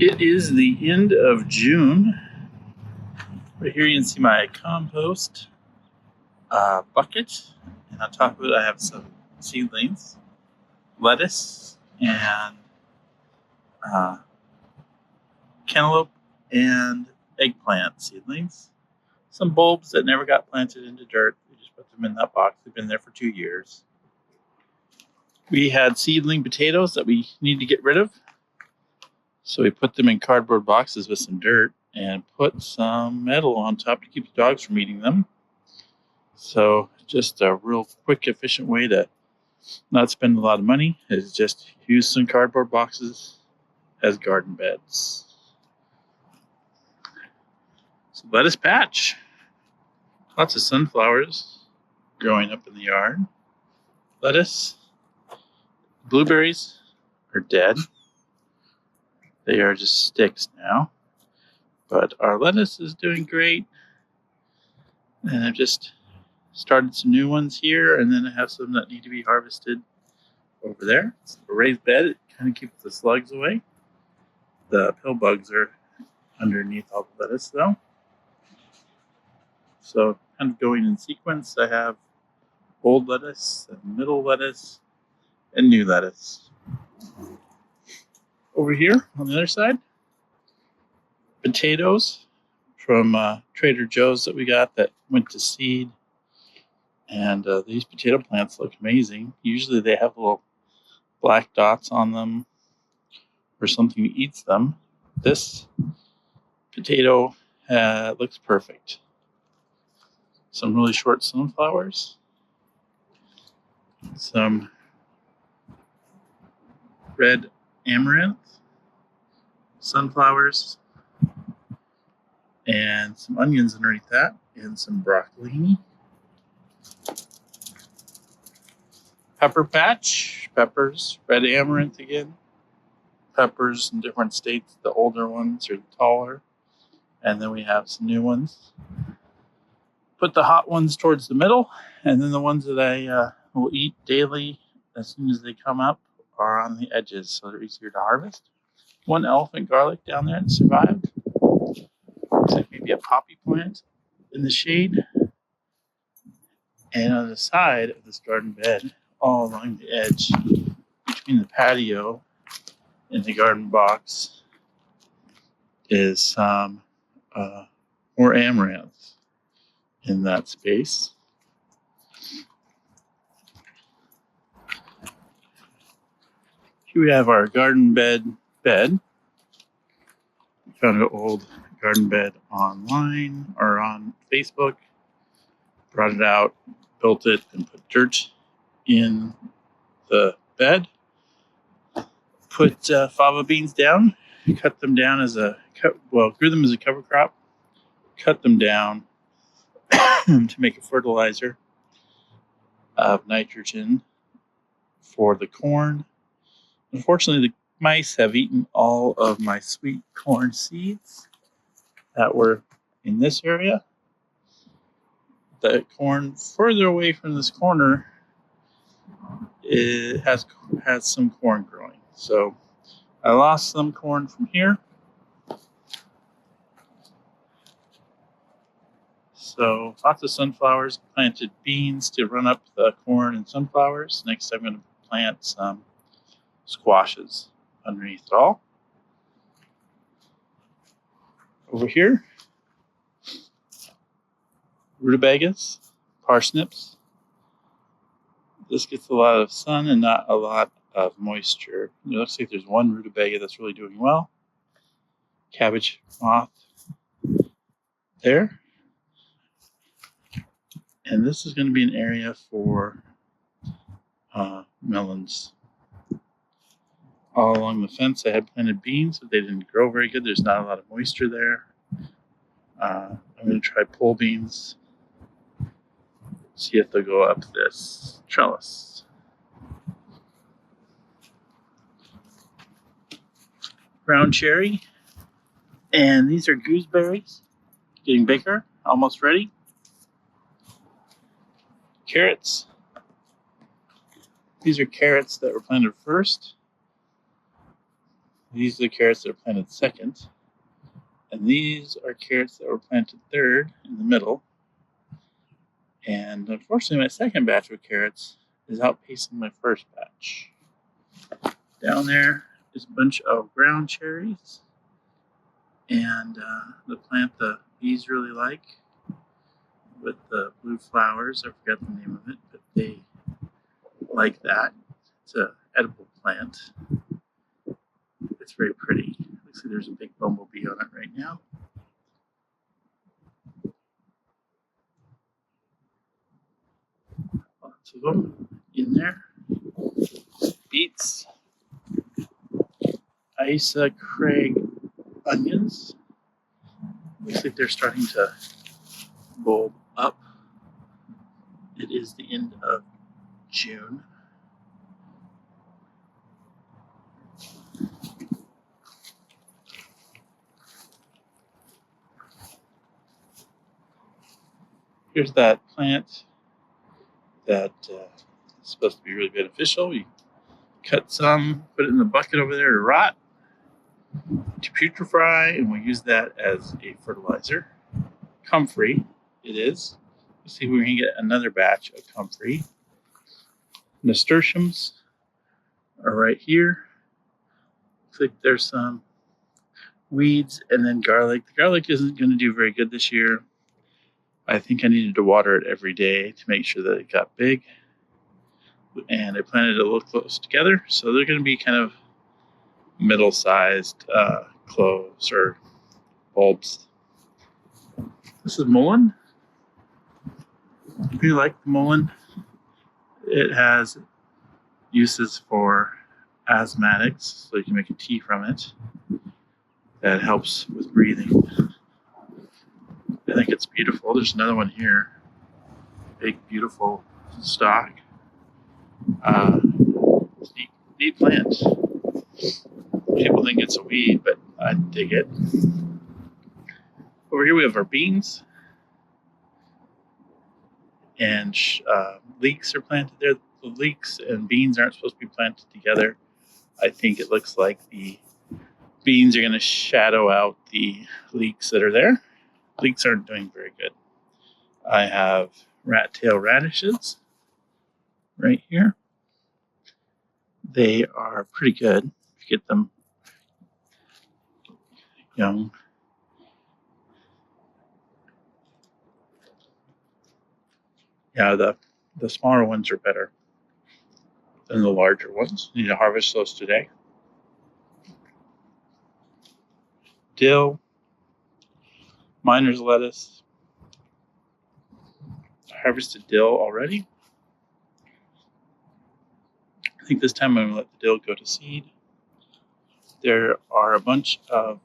It is the end of June. Right here you can see my compost bucket, and on top of it I have some seedlings, lettuce, and cantaloupe and eggplant seedlings. Some bulbs that never got planted into dirt. We just put them in that box. They've been there for 2 years. We had seedling potatoes that we need to get rid of, so we put them in cardboard boxes with some dirt and put some metal on top to keep the dogs from eating them. So just a real quick, efficient way to not spend a lot of money is just use some cardboard boxes as garden beds. So lettuce patch. Lots of sunflowers growing up in the yard. Lettuce. Blueberries are dead. They are just sticks now. But our lettuce is doing great. And I've just started some new ones here, and then I have some that need to be harvested over there. It's a raised bed. It kind of keeps the slugs away. The pill bugs are underneath all the lettuce, though. So kind of going in sequence, I have old lettuce, and middle lettuce, and new lettuce. Over here on the other side, potatoes from Trader Joe's that we got that went to seed. And these potato plants look amazing. Usually they have little black dots on them or something eats them. This potato looks perfect. Some really short sunflowers. Some red amaranth. Sunflowers. And some onions underneath that. And some broccolini. Pepper patch. Peppers. Red amaranth again. Peppers in different states. The older ones are taller. And then we have some new ones. Put the hot ones towards the middle, and then the ones that I will eat daily as soon as they come up are on the edges, so they're easier to harvest. One elephant garlic down there that survived. Looks like maybe a poppy plant in the shade. And on the side of this garden bed, all along the edge, between the patio and the garden box, is some more amaranth in that space. Here we have our garden bed. We found an old garden bed online or on Facebook. Brought it out, built it, and put dirt in the bed. Put fava beans down, cut them down grew them as a cover crop. Cut them down to make a fertilizer of nitrogen for the corn. Unfortunately, the mice have eaten all of my sweet corn seeds that were in this area. The corn further away from this corner has some corn growing. So I lost some corn from here. So lots of sunflowers. Planted beans to run up the corn and sunflowers. Next I'm going to plant some squashes underneath it all. Over here, rutabagas, parsnips. This gets a lot of sun and not a lot of moisture. It looks like there's one rutabaga that's really doing well. Cabbage moth there. And this is going to be an area for melons. All along the fence I had planted beans, but they didn't grow very good. There's not a lot of moisture there. I'm going to try pole beans. See if they'll go up this trellis. Brown cherry. And these are gooseberries. Getting bigger, almost ready. Carrots. These are carrots that were planted first. These are the carrots that are planted second. And these are carrots that were planted third in the middle. And unfortunately, my second batch of carrots is outpacing my first batch. Down there is a bunch of ground cherries. And the plant the bees really like with the blue flowers. I forgot the name of it, but they like that. It's an edible plant. It's very pretty. Looks like there's a big bumblebee on it right now. Lots of them in there. Beets. Isa Craig onions. Looks like they're starting to bulb up. It is the end of June. Here's that plant that is supposed to be really beneficial. We cut some, put it in the bucket over there to rot, to putrefy, and we'll use that as a fertilizer. Comfrey, it is. Let's see if we can get another batch of comfrey. Nasturtiums are right here. Looks like there's some weeds and then garlic. The garlic isn't going to do very good this year. I think I needed to water it every day to make sure that it got big. And I planted it a little close together, so they're going to be kind of middle-sized cloves or bulbs. This is mullein. If you like the mullein, it has uses for asthmatics, so you can make a tea from it that helps with breathing. I think it's beautiful. There's another one here. Big, beautiful stalk. Neat plant. People think it's a weed, but I dig it. Over here we have our beans. And leeks are planted there. The leeks and beans aren't supposed to be planted together. I think it looks like the beans are going to shadow out the leeks that are there. Leeks aren't doing very good. I have rat tail radishes right here. They are pretty good if you get them young. Yeah, the smaller ones are better than the larger ones. You need to harvest those today. Dill, miner's lettuce. I harvested dill already. I think this time I'm going to let the dill go to seed. There are a bunch of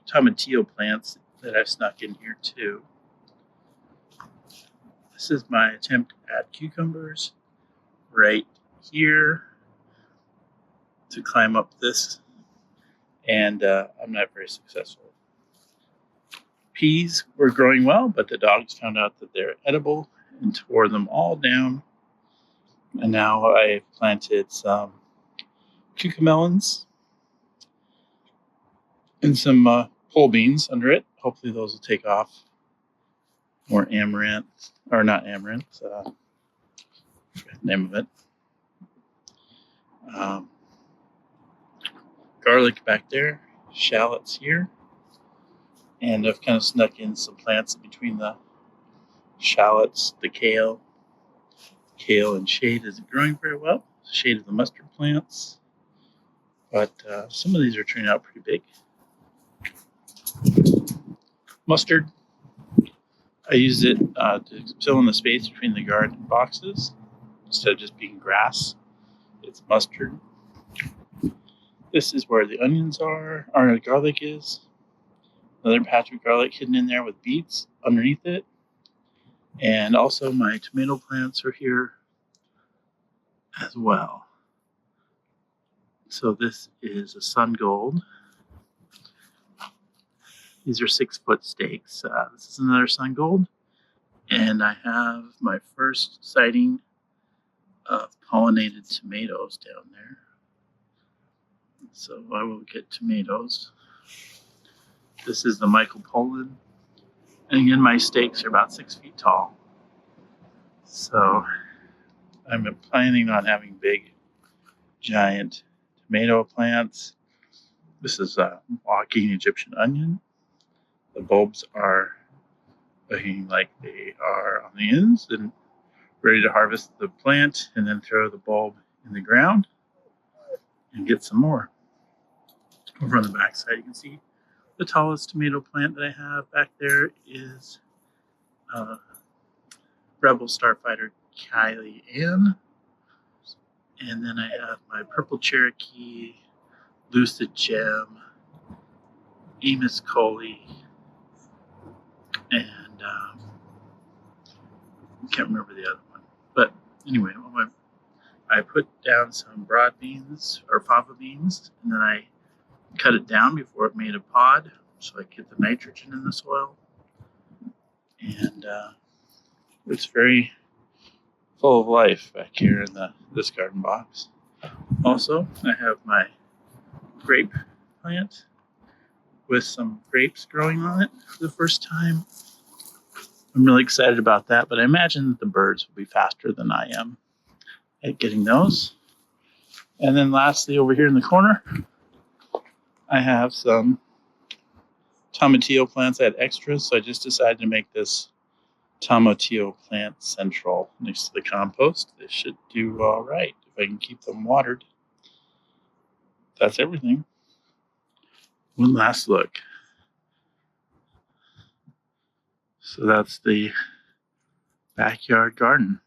tomatillo plants that I've snuck in here too. This is my attempt at cucumbers right here to climb up this, and I'm not very successful. Peas were growing well, but the dogs found out that they're edible and tore them all down. And now I've planted some cucamelons and some pole beans under it. Hopefully those will take off. More amaranth, or not amaranth, I forgot the name of it. Garlic back there, shallots here. And I've kind of snuck in some plants between the shallots, the kale. Kale and shade isn't growing very well. Shade of the mustard plants. But some of these are turning out pretty big. Mustard. I used it to fill in the space between the garden boxes. Instead of just being grass, it's mustard. This is where the onions are, or the garlic is. Another patch of garlic hidden in there with beets underneath it. And also my tomato plants are here as well. So this is a sun gold. These are 6-foot stakes. This is another sun gold. And I have my first sighting of pollinated tomatoes down there. So I will get tomatoes. This is the Michael Pollan. And again, my stakes are about 6 feet tall. So I'm planning on having big, giant tomato plants. This is a walking Egyptian onion. The bulbs are looking like they are on the ends and ready to harvest the plant and then throw the bulb in the ground and get some more. Over on the back side, you can see the tallest tomato plant that I have back there is Rebel Starfighter Kylie Ann. And then I have my Purple Cherokee, Lucid Gem, Amos Coley, and can't remember the other one. But anyway, I put down some broad beans or fava beans, and then I cut it down before it made a pod so I get the nitrogen in the soil. And it's very full of life back here in this garden box. Also, I have my grape plant with some grapes growing on it for the first time. I'm really excited about that, but I imagine that the birds will be faster than I am at getting those. And then lastly, over here in the corner, I have some tomatillo plants. I had extras, so I just decided to make this tomatillo plant central next to the compost. They should do all right if I can keep them watered. That's everything. One last look. So that's the backyard garden.